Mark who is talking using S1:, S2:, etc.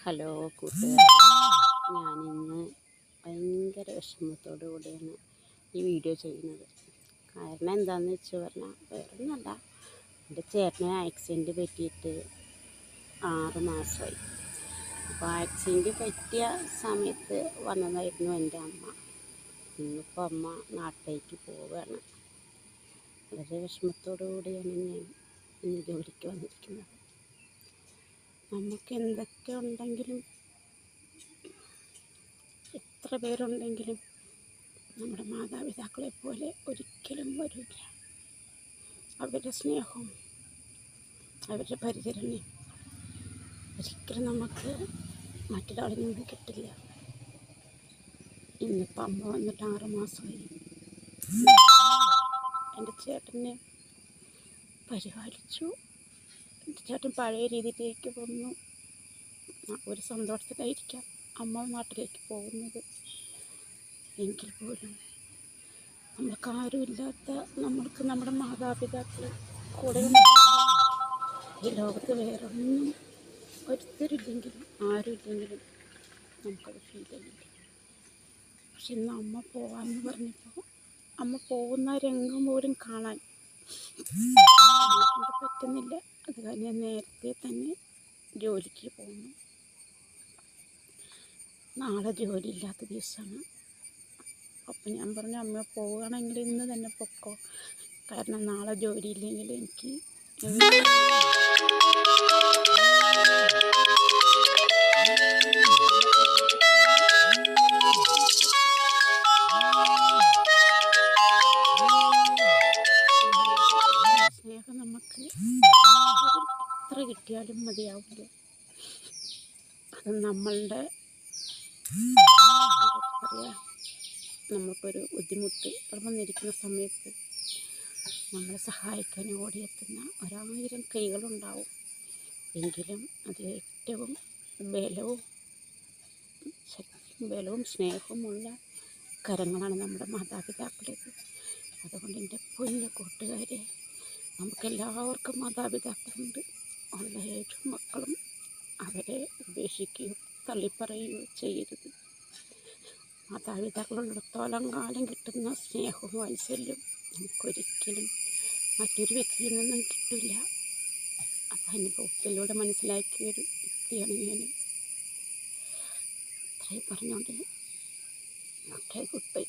S1: Hello കൂട്ടുകാരെ, ഞാനിന്ന് ഭയങ്കര വിഷമത്തോടു കൂടിയാണ് ഈ വീഡിയോ ചെയ്യുന്നത്. കാരണം എന്താണെന്ന് വെച്ച് പറഞ്ഞാൽ വേറൊന്നുമല്ല, എൻ്റെ ചേട്ടന് ആക്സിഡൻറ്റ് പറ്റിയിട്ട് 6 മാസമായി. അപ്പോൾ ആക്സിഡൻറ്റ് പറ്റിയ സമയത്ത് വന്നതായിരുന്നു എൻ്റെ അമ്മ. ഇന്നിപ്പോൾ അമ്മ നാട്ടിലേക്ക് പോവുകയാണ്. വളരെ വിഷമത്തോടു കൂടിയാണ് ഞാൻ ഇന്ന് ജോലിക്ക് വന്നിരിക്കുന്നത്. നമുക്ക് എന്തൊക്കെ ഉണ്ടെങ്കിലും, എത്ര പേരുണ്ടെങ്കിലും നമ്മുടെ മാതാപിതാക്കളെ പോലെ ഒരിക്കലും വരില്ല. അവരുടെ സ്നേഹവും അവരുടെ പരിചരണയും ഒരിക്കലും നമുക്ക് മറ്റൊരാളിൽ നിന്ന് കിട്ടില്ല. ഇന്നിപ്പോൾ അമ്മ വന്നിട്ട് 6 മാസമായി. എൻ്റെ ചേട്ടനെ പരിപാലിച്ചു. എൻ്റെ ചേട്ടൻ പഴയ രീതിയിലേക്ക് വന്നു. ഒരു സന്തോഷത്തിലായിരിക്കാം അമ്മ നാട്ടിലേക്ക് പോകുന്നത്. എങ്കിൽ പോലും നമ്മൾക്കാരുമില്ലാത്ത നമ്മൾക്ക് നമ്മുടെ മാതാപിതാക്കൾ കൂടെ ഈ ലോകത്ത് വേറൊന്നും ഒരുത്തരില്ലെങ്കിലും ആരുമില്ലെങ്കിലും നമുക്കത് ഫീൽ ചെയ്യില്ല. പക്ഷെ ഇന്ന് അമ്മ പോകാമെന്ന് പറഞ്ഞപ്പോൾ അമ്മ പോകുന്ന രംഗം പോലും കാണാൻ പറ്റുന്നില്ല. അത് കാരണം ഞാൻ നേരത്തെ തന്നെ ജോലിക്ക് പോകുന്നു. നാളെ ജോലിയില്ലാത്ത ദിവസമാണ്. അപ്പം ഞാൻ പറഞ്ഞു, അമ്മ പോവുകയാണെങ്കിൽ ഇന്ന് തന്നെ പൊക്കോ, കാരണം നാളെ ജോലിയില്ലെങ്കിൽ എനിക്ക് സ്നേഹം നമുക്ക് എത്ര കിട്ടിയാലും മതിയാവില്ല. അത് നമ്മളുടെ പറയാ, നമുക്കൊരു ബുദ്ധിമുട്ട് വന്നിരിക്കുന്ന സമയത്ത് നമ്മളെ സഹായിക്കാൻ ഓടിയെത്തുന്ന 1000 കൈകളുണ്ടാവും. എങ്കിലും അതിൽ ഏറ്റവും ബലവും സ്നേഹവുമുള്ള കരങ്ങളാണ് നമ്മുടെ മാതാപിതാക്കളത്. അതുകൊണ്ട് എൻ്റെ പൊന്നു കൂട്ടുകാരെ, നമുക്കെല്ലാവർക്കും മാതാപിതാക്കളുണ്ട്. ഉള്ള 7 മക്കളും അവരെ ഉപേക്ഷിക്കുകയോ തള്ളിപ്പറയുകയോ ചെയ്യരുത്. മാതാപിതാക്കളുള്ളിടത്തോളം കാലം കിട്ടുന്ന സ്നേഹവും വാത്സല്യവും നമുക്കൊരിക്കലും മറ്റൊരു വ്യക്തിയിൽ നിന്നും കിട്ടില്ല. അത് അനുഭവത്തിലൂടെ മനസ്സിലാക്കിയൊരു വ്യക്തിയാണ് ഞാൻ. ഇത്രയും പറഞ്ഞുകൊണ്ട് ഗുഡ് ബൈ.